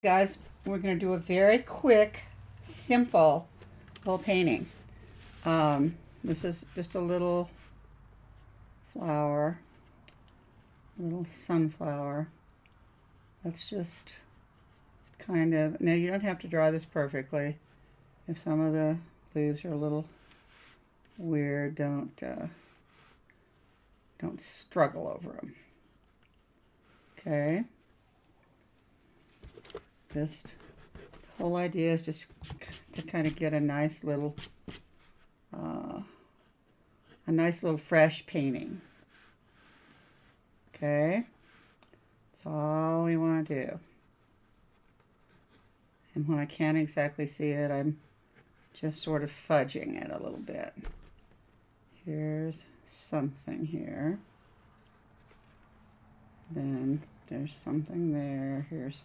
Guys, we're going to do a very quick, simple little painting. This is just a little flower, little sunflower. Let's just kind of, now you don't have to draw this perfectly. If some of the leaves are a little weird, don't struggle over them. Okay. Just, the whole idea is just to kind of get a nice little fresh painting. Okay, that's all we want to do. And when I can't exactly see it, I'm just sort of fudging it a little bit. Here's something here. Then there's something there. Here's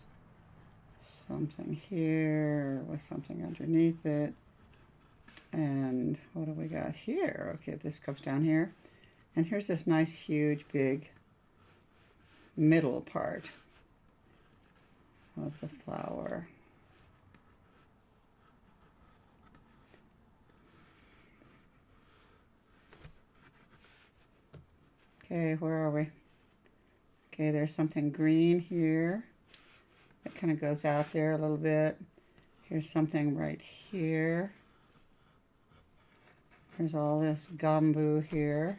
something here with something underneath it. And what do we got here? Okay, this comes down here. And here's this nice, huge, big middle part of the flower. Okay, where are we? Okay, there's something green here. It kind of goes out there a little bit. Here's something right here. There's all this gumbo here.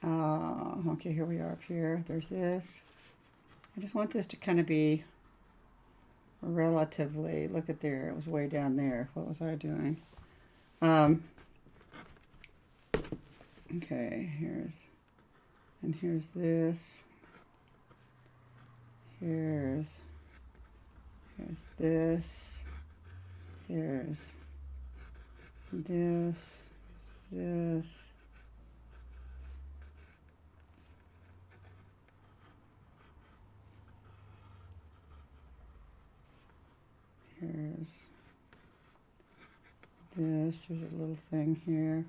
Okay, here we are up here. There's this. I just want this to kind of be relatively, look at there, it was way down there. What was I doing? Okay, here's this. Here's this. Here's this. This. Here's this. There's a little thing here.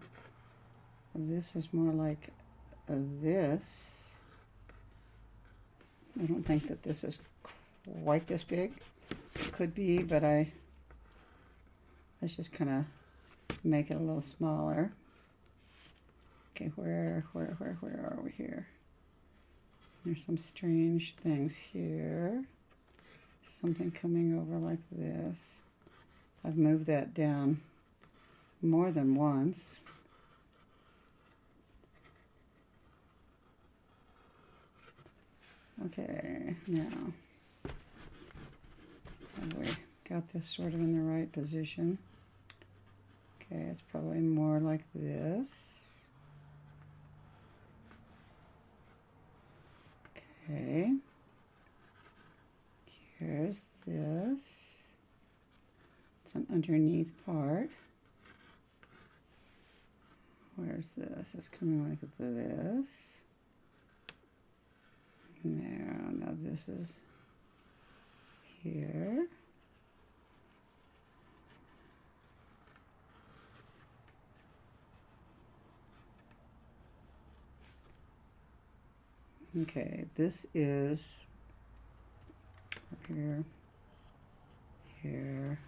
This is more like this. I don't think that this is quite this big. It could be, but let's just kind of make it a little smaller. Okay, where are we here? There's some strange things here. Something coming over like this. I've moved that down more than once. Okay, now have we got this sort of in the right position? Okay, it's probably more like this. Okay. Here's this. It's an underneath part. Where's this? It's coming like this. Now this is here. Okay, this is here, here,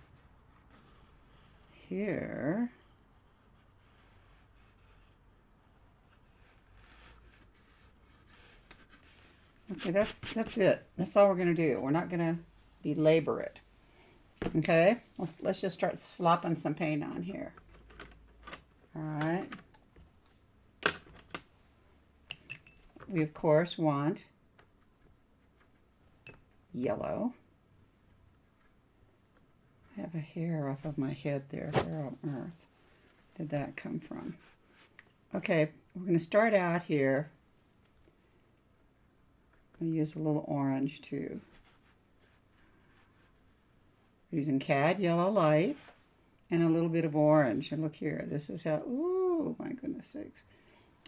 here. Okay, that's it. That's all we're going to do. We're not going to belabor it. Okay, let's just start slopping some paint on here. All right. We, of course, want yellow. I have a hair off of my head there. Where on earth did that come from? Okay, we're going to start out here. I'm going to use a little orange too. We're using cad yellow light and a little bit of orange. And look here, this is how, ooh, my goodness sakes.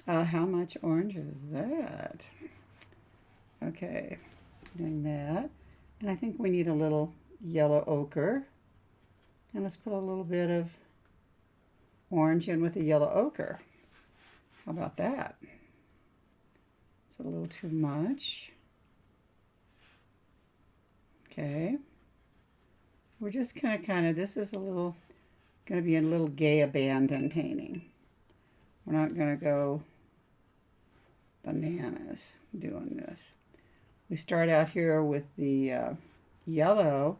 How much orange is that? Okay, doing that. And I think we need a little yellow ochre. And let's put a little bit of orange in with the yellow ochre. How about that? It's a little too much. Okay. we're just kind of, this is going to be a little gay abandon painting. We're not going to go bananas doing this. We start out here with the yellow,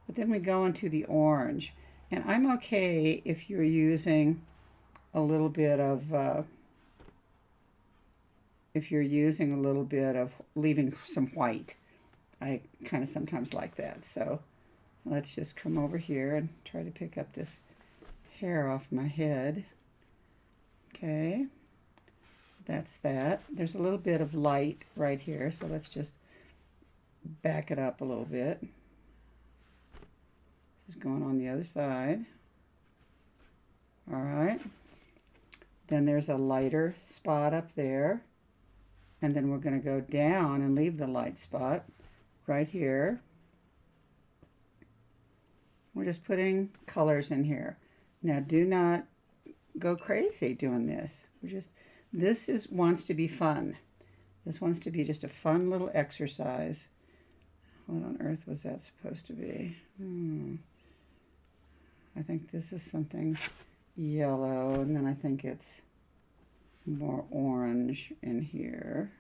but then we go into the orange. And I'm okay if you're using a little bit of, leaving some white. I kind of sometimes like that. So let's just come over here and try to pick up this hair off my head. Okay, that's that. There's a little bit of light right here, so let's just back it up a little bit. This is going on the other side. All right. Then there's a lighter spot up there. And then we're going to go down and leave the light spot right here. We're just putting colors in here. Now do not go crazy doing this. This wants to be fun. This wants to be just a fun little exercise. What on earth was that supposed to be? I think this is something yellow, and then I think it's more orange in here.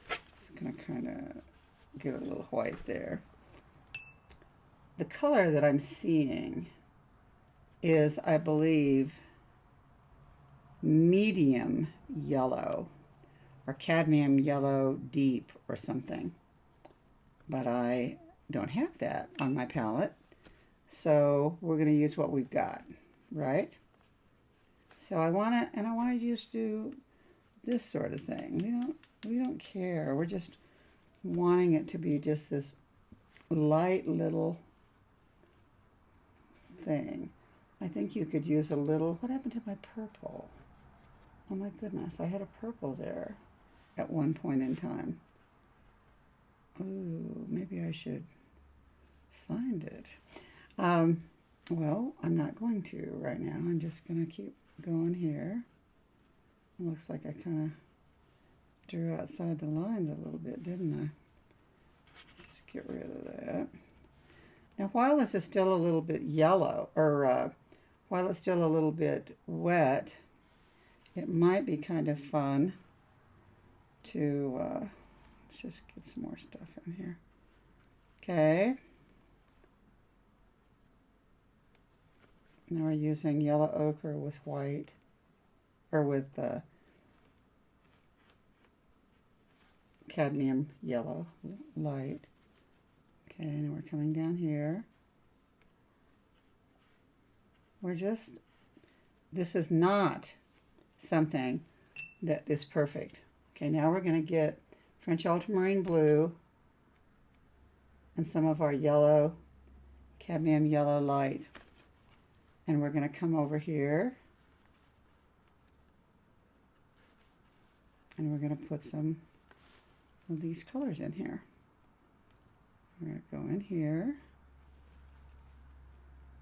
It's going to kind of get a little white there. The color that I'm seeing is, I believe, medium yellow or cadmium yellow deep or something. But I don't have that on my palette. So we're going to use what we've got, right? So I want to just do this sort of thing. We don't care. We're just wanting it to be just this light little thing. I think you could use a little, what happened to my purple? Oh my goodness, I had a purple there at one point in time. Ooh, maybe I should find it. Well, I'm not going to right now. I'm just going to keep going here. It looks like I kind of drew outside the lines a little bit, didn't I? Let's just get rid of that. Now, while this is still a little bit yellow, or while it's still a little bit wet, it might be kind of fun to, let's just get some more stuff in here. Okay. Now we're using yellow ochre with white, or with cadmium yellow light. Okay, now we're coming down here. This is not something that is perfect. Okay, now we're going to get French ultramarine blue and some of our yellow, cadmium yellow light. And we're going to come over here and we're going to put some of these colors in here. We're going to go in here.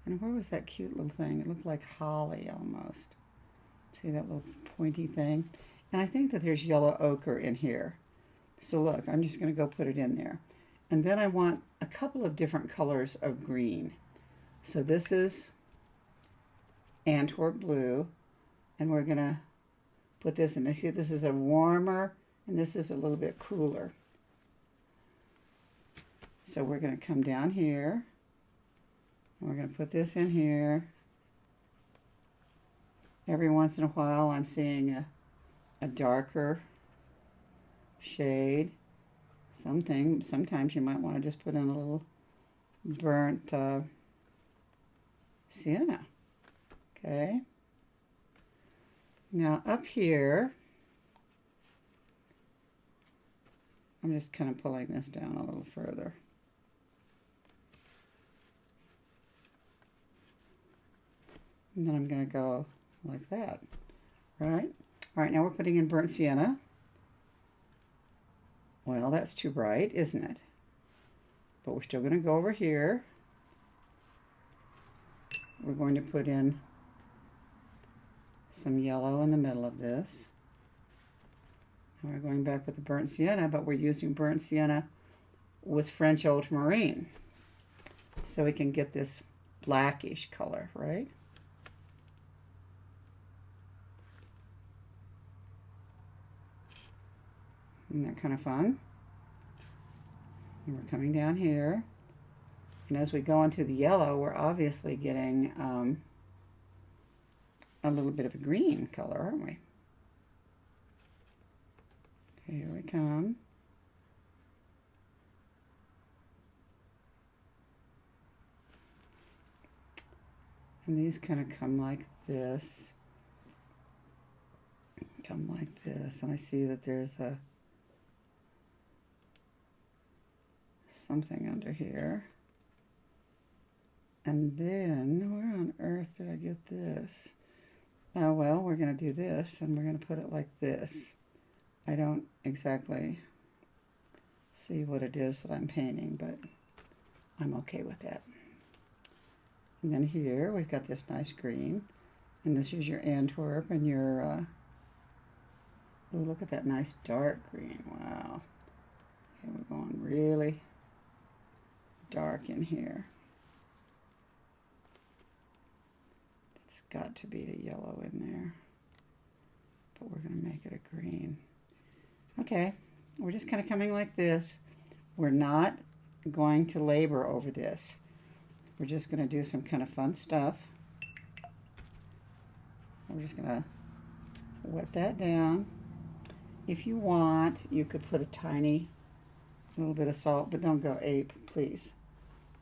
And where was that cute little thing? It looked like holly almost. See that little pointy thing? And I think that there's yellow ochre in here. So look, I'm just going to go put it in there. And then I want a couple of different colors of green. So this is Antwerp blue, and we're going to put this in. I see this is a warmer, and this is a little bit cooler. So we're going to come down here, and we're going to put this in here. Every once in a while I'm seeing a darker shade. Sometimes you might want to just put in a little burnt sienna. Okay. Now up here, I'm just kind of pulling this down a little further. And then I'm going to go like that. Right? All right, now we're putting in burnt sienna. Well, that's too bright, isn't it? But we're still going to go over here. We're going to put in some yellow in the middle of this. And we're going back with the burnt sienna, but we're using burnt sienna with French ultramarine. so we can get this blackish color, right? Isn't that kind of fun? And we're coming down here. And as we go into the yellow, we're obviously getting a little bit of a green color, aren't we? Okay, here we come. And these kind of come like this. Come like this. And I see that there's a something under here. And then, where on earth did I get this? Oh, well, we're going to do this, and we're going to put it like this. I don't exactly see what it is that I'm painting, but I'm okay with that. And then here, we've got this nice green. And this is your Antwerp, and your, oh, look at that nice dark green. Wow. Okay, we're going really dark in here. It's got to be a yellow in there, but we're going to make it a green. Okay, we're just kind of coming like this. We're not going to labor over this. We're just going to do some kind of fun stuff. We're just going to wet that down. If you want, you could put a tiny little bit of salt, but don't go ape, please.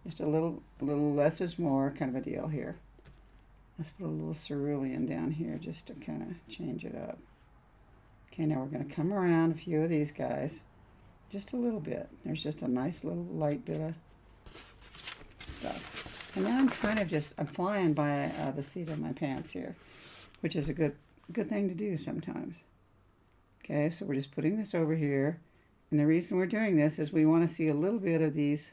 Just a little less is more kind of a deal here. Let's put a little cerulean down here just to kind of change it up. Okay, now we're going to come around a few of these guys. Just a little bit. There's just a nice little light bit of stuff. And now I'm kind of just, I'm flying by the seat of my pants here, which is a good thing to do sometimes. Okay, so we're just putting this over here. And the reason we're doing this is we want to see a little bit of these,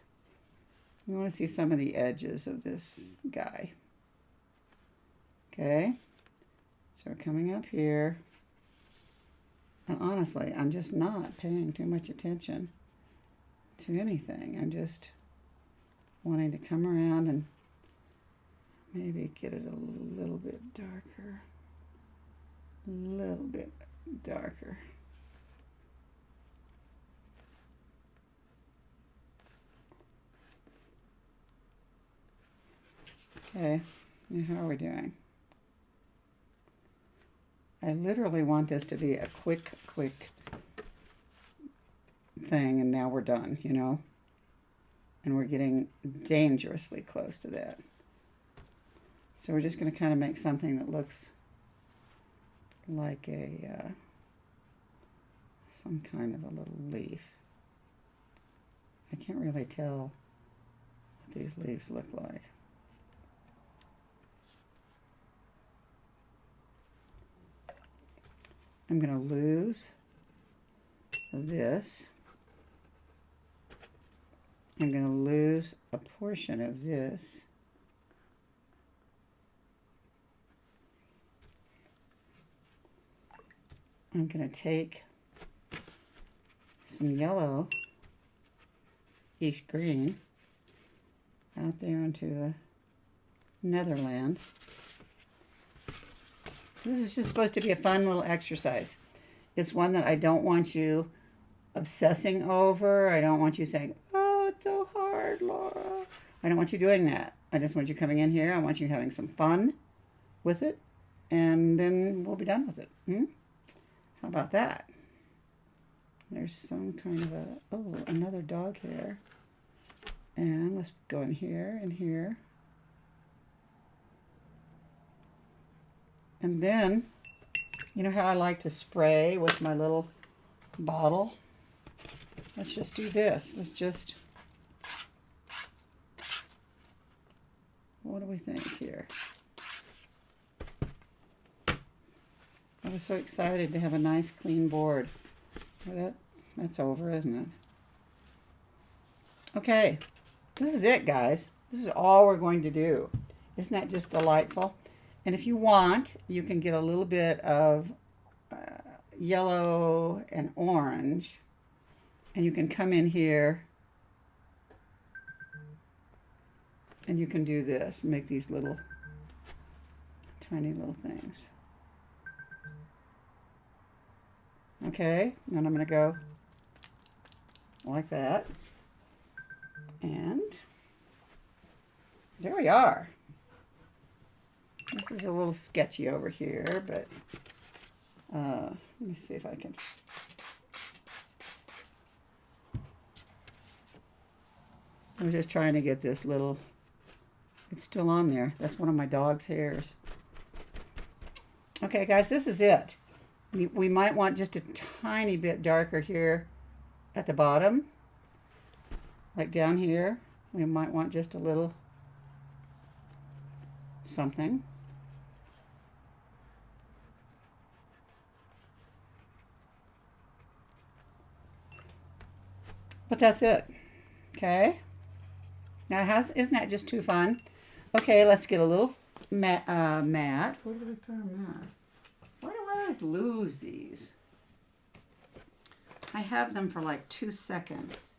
we want to see some of the edges of this guy. Okay, so we're coming up here, and honestly, I'm just not paying too much attention to anything. I'm just wanting to come around and maybe get it a little bit darker, a little bit darker. Okay, now how are we doing? I literally want this to be a quick thing, and now we're done, you know? And we're getting dangerously close to that. So we're just going to kind of make something that looks like a, some kind of a little leaf. I can't really tell what these leaves look like. I'm going to lose this. I'm going to lose a portion of this. I'm going to take some yellow, green, out there into the Netherland. This is just supposed to be a fun little exercise. It's one that I don't want you obsessing over. I don't want you saying, oh, it's so hard, Laura. I don't want you doing that. I just want you coming in here. I want you having some fun with it. And then we'll be done with it. How about that? There's some kind of a, oh, another dog hair. And let's go in here and here. And then, you know how I like to spray with my little bottle? Let's just do this. Let's just, what do we think here? I was so excited to have a nice clean board. Well, that's over, isn't it? Okay, this is it, guys. This is all we're going to do. Isn't that just delightful? And if you want, you can get a little bit of yellow and orange, and you can come in here And you can do this, make these little, tiny little things. Okay, and I'm going to go like that. And there we are. This is a little sketchy over here, but let me see if I can. I'm just trying to get this little, it's still on there. That's one of my dog's hairs. Okay, guys, this is it. We might want just a tiny bit darker here at the bottom. Like down here, we might want just a little something. But that's it. Okay. Now, isn't that just too fun? Okay, let's get a little matte. Where did I put our matte? Why do I always lose these? I have them for like 2 seconds,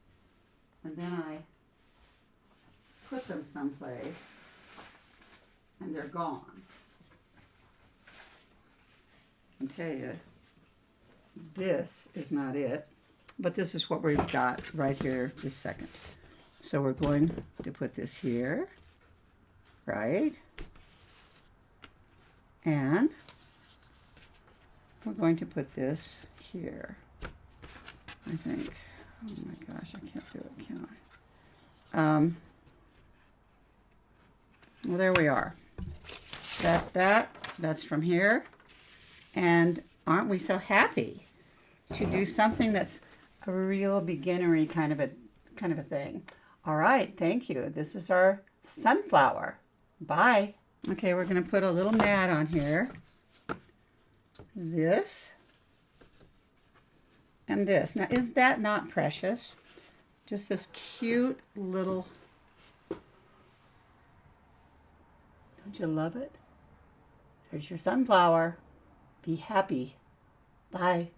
and then I put them someplace, and they're gone. I tell you, this is not it, but this is what we've got right here this second. So we're going to put this here, right? And we're going to put this here, I think. Oh my gosh, I can't do it, can I? Well, there we are. That's that. That's from here. And aren't we so happy to do something that's a real beginnery kind of a thing? All right, thank you. This is our sunflower. Bye. Okay, we're going to put a little mat on here. This and this. Now, is that not precious? Just this cute little... Don't you love it? There's your sunflower. Be happy. Bye.